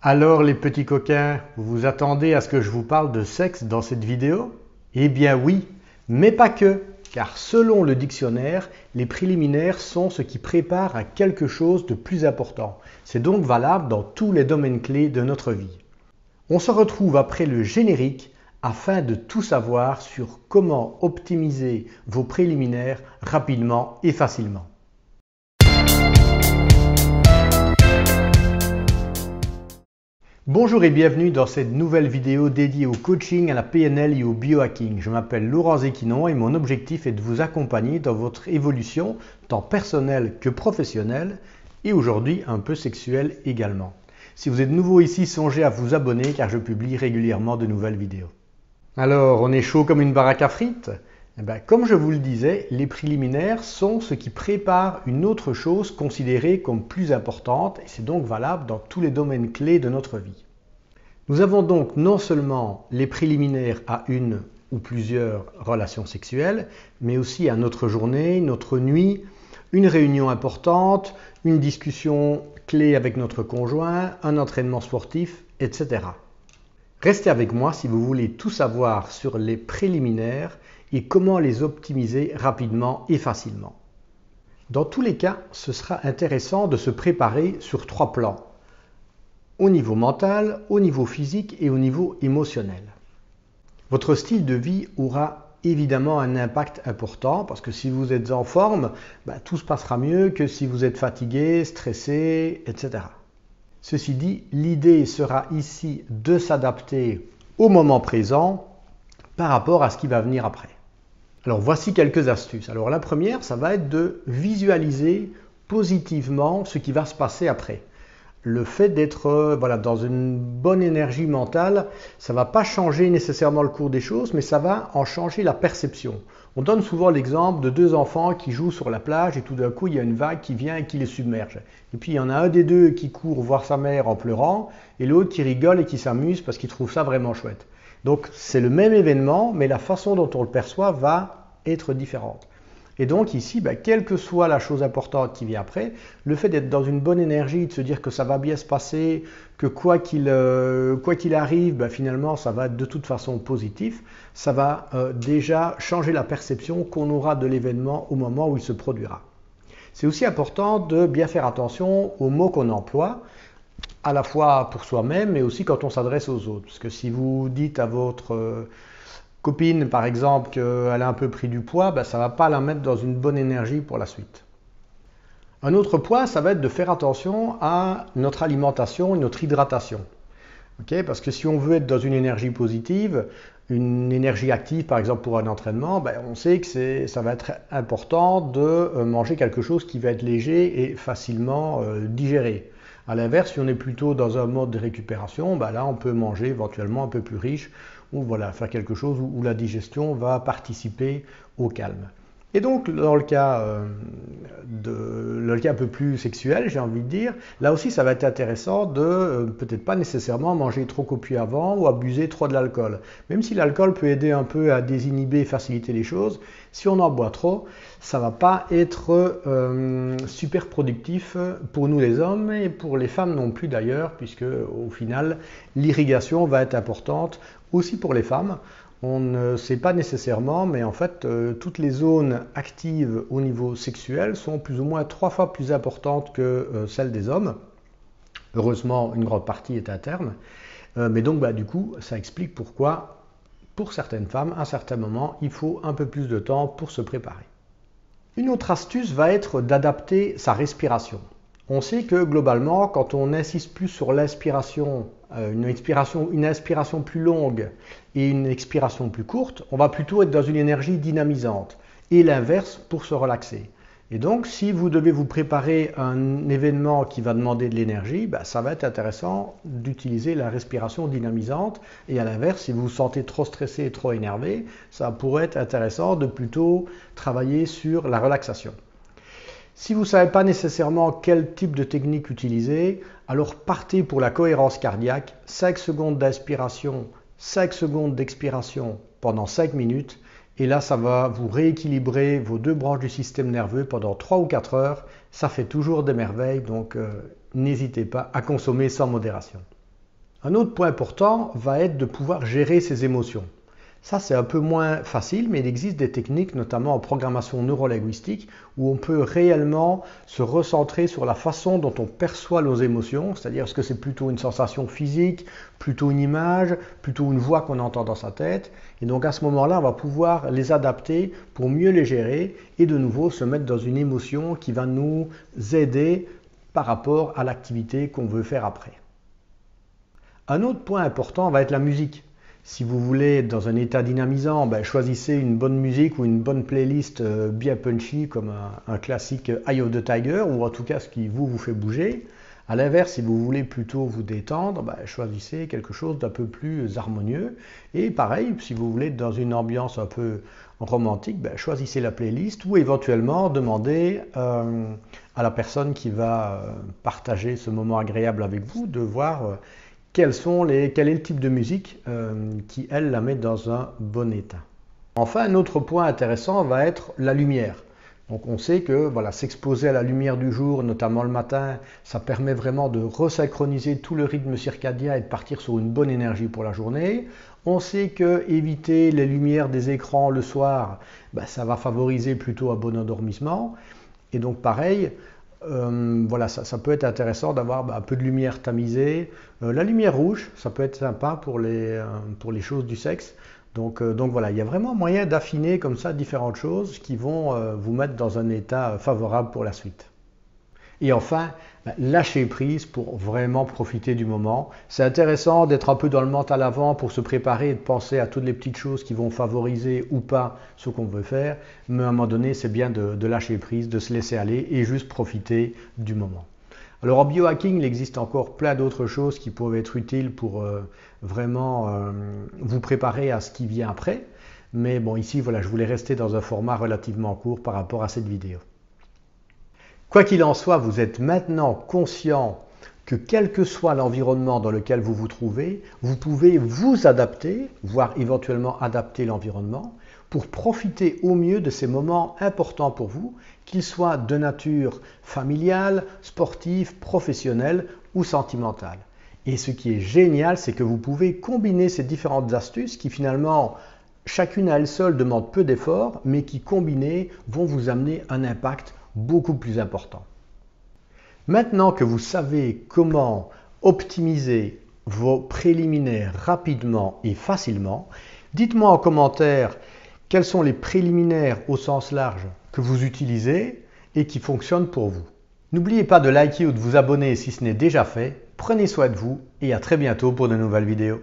Alors les petits coquins, vous vous attendez à ce que je vous parle de sexe dans cette vidéo? Eh bien oui, mais pas que, car selon le dictionnaire, les préliminaires sont ce qui prépare à quelque chose de plus important. C'est donc valable dans tous les domaines clés de notre vie. On se retrouve après le générique afin de tout savoir sur comment optimiser vos préliminaires rapidement et facilement. Bonjour et bienvenue dans cette nouvelle vidéo dédiée au coaching, à la PNL et au biohacking. Je m'appelle Laurent Zéquinon et mon objectif est de vous accompagner dans votre évolution, tant personnelle que professionnelle, et aujourd'hui un peu sexuelle également. Si vous êtes nouveau ici, songez à vous abonner car je publie régulièrement de nouvelles vidéos. Alors, on est chaud comme une baraque à frites? Comme je vous le disais, les préliminaires sont ce qui prépare une autre chose considérée comme plus importante et c'est donc valable dans tous les domaines clés de notre vie. Nous avons donc non seulement les préliminaires à une ou plusieurs relations sexuelles, mais aussi à notre journée, notre nuit, une réunion importante, une discussion clé avec notre conjoint, un entraînement sportif, etc. Restez avec moi si vous voulez tout savoir sur les préliminaires et comment les optimiser rapidement et facilement. Dans tous les cas, ce sera intéressant de se préparer sur 3 plans. Au niveau mental, au niveau physique et au niveau émotionnel. Votre style de vie aura évidemment un impact important parce que si vous êtes en forme, tout se passera mieux que si vous êtes fatigué, stressé, etc. Ceci dit, l'idée sera ici de s'adapter au moment présent par rapport à ce qui va venir après. Alors voici quelques astuces. Alors la première, ça va être de visualiser positivement ce qui va se passer après. Le fait d'être dans une bonne énergie mentale, ça ne va pas changer nécessairement le cours des choses, mais ça va en changer la perception. On donne souvent l'exemple de 2 enfants qui jouent sur la plage et tout d'un coup il y a une vague qui vient et qui les submerge. Et puis il y en a un des deux qui court voir sa mère en pleurant et l'autre qui rigole et qui s'amuse parce qu'il trouve ça vraiment chouette. Donc c'est le même événement, mais la façon dont on le perçoit va être différente. Et donc ici, quelle que soit la chose importante qui vient après, le fait d'être dans une bonne énergie, de se dire que ça va bien se passer, que quoi qu'il arrive, finalement ça va être de toute façon positif, ça va déjà changer la perception qu'on aura de l'événement au moment où il se produira. C'est aussi important de bien faire attention aux mots qu'on emploie, à la fois pour soi-même, mais aussi quand on s'adresse aux autres. Parce que si vous dites à votre copine, par exemple, qu'elle a un peu pris du poids, ça ne va pas la mettre dans une bonne énergie pour la suite. Un autre point, ça va être de faire attention à notre alimentation et notre hydratation. Parce que si on veut être dans une énergie positive, une énergie active, par exemple pour un entraînement, on sait que ça va être important de manger quelque chose qui va être léger et facilement digéré. A l'inverse, si on est plutôt dans un mode de récupération, là on peut manger éventuellement un peu plus riche ou faire quelque chose où la digestion va participer au calme. Et donc dans le cas un peu plus sexuel, j'ai envie de dire, là aussi ça va être intéressant de peut-être pas nécessairement manger trop copieux avant ou abuser trop de l'alcool. Même si l'alcool peut aider un peu à désinhiber et faciliter les choses, si on en boit trop, ça va pas être super productif pour nous les hommes et pour les femmes non plus d'ailleurs, puisque au final l'irrigation va être importante aussi pour les femmes. On ne sait pas nécessairement, mais en fait, toutes les zones actives au niveau sexuel sont plus ou moins 3 fois plus importantes que celles des hommes. Heureusement, une grande partie est interne. Mais donc, du coup, ça explique pourquoi, pour certaines femmes, à un certain moment, il faut un peu plus de temps pour se préparer. Une autre astuce va être d'adapter sa respiration. On sait que globalement, quand on insiste plus sur l'inspiration, une inspiration plus longue et une expiration plus courte, on va plutôt être dans une énergie dynamisante. Et l'inverse pour se relaxer. Et donc, si vous devez vous préparer à un événement qui va demander de l'énergie, ça va être intéressant d'utiliser la respiration dynamisante. Et à l'inverse, si vous vous sentez trop stressé et trop énervé, ça pourrait être intéressant de plutôt travailler sur la relaxation. Si vous ne savez pas nécessairement quel type de technique utiliser, alors partez pour la cohérence cardiaque, 5 secondes d'inspiration, 5 secondes d'expiration pendant 5 minutes. Et là, ça va vous rééquilibrer vos 2 branches du système nerveux pendant 3 ou 4 heures. Ça fait toujours des merveilles, donc n'hésitez pas à consommer sans modération. Un autre point important va être de pouvoir gérer ses émotions. Ça, c'est un peu moins facile, mais il existe des techniques, notamment en programmation neurolinguistique, où on peut réellement se recentrer sur la façon dont on perçoit nos émotions, c'est-à-dire est-ce que c'est plutôt une sensation physique, plutôt une image, plutôt une voix qu'on entend dans sa tête. Et donc à ce moment-là, on va pouvoir les adapter pour mieux les gérer et de nouveau se mettre dans une émotion qui va nous aider par rapport à l'activité qu'on veut faire après. Un autre point important va être la musique. Si vous voulez être dans un état dynamisant, choisissez une bonne musique ou une bonne playlist bien punchy comme un classique Eye of the Tiger ou en tout cas ce qui vous fait bouger. A l'inverse, si vous voulez plutôt vous détendre, choisissez quelque chose d'un peu plus harmonieux. Et pareil, si vous voulez être dans une ambiance un peu romantique, choisissez la playlist ou éventuellement demandez à la personne qui va partager ce moment agréable avec vous de voir quel est le type de musique qui, elle, la met dans un bon état. Enfin, un autre point intéressant va être la lumière. Donc on sait que voilà, s'exposer à la lumière du jour, notamment le matin, ça permet vraiment de resynchroniser tout le rythme circadien et de partir sur une bonne énergie pour la journée. On sait que éviter les lumières des écrans le soir, ça va favoriser plutôt un bon endormissement. Et donc pareil, voilà, ça peut être intéressant d'avoir un peu de lumière tamisée. La lumière rouge, ça peut être sympa pour les choses du sexe. Donc voilà, il y a vraiment moyen d'affiner comme ça différentes choses qui vont vous mettre dans un état favorable pour la suite. Et enfin, lâcher prise pour vraiment profiter du moment. C'est intéressant d'être un peu dans le mental avant pour se préparer et de penser à toutes les petites choses qui vont favoriser ou pas ce qu'on veut faire. Mais à un moment donné, c'est bien de lâcher prise, de se laisser aller et juste profiter du moment. Alors en biohacking, il existe encore plein d'autres choses qui peuvent être utiles pour vraiment vous préparer à ce qui vient après. Mais bon, ici, voilà, je voulais rester dans un format relativement court par rapport à cette vidéo. Quoi qu'il en soit, vous êtes maintenant conscient que quel que soit l'environnement dans lequel vous vous trouvez, vous pouvez vous adapter, voire éventuellement adapter l'environnement, pour profiter au mieux de ces moments importants pour vous, qu'ils soient de nature familiale, sportive, professionnelle ou sentimentale. Et ce qui est génial, c'est que vous pouvez combiner ces différentes astuces qui finalement, chacune à elle seule demande peu d'efforts, mais qui combinées vont vous amener un impact beaucoup plus important. Maintenant que vous savez comment optimiser vos préliminaires rapidement et facilement, dites-moi en commentaire quels sont les préliminaires au sens large que vous utilisez et qui fonctionnent pour vous. N'oubliez pas de liker ou de vous abonner si ce n'est déjà fait. Prenez soin de vous et à très bientôt pour de nouvelles vidéos.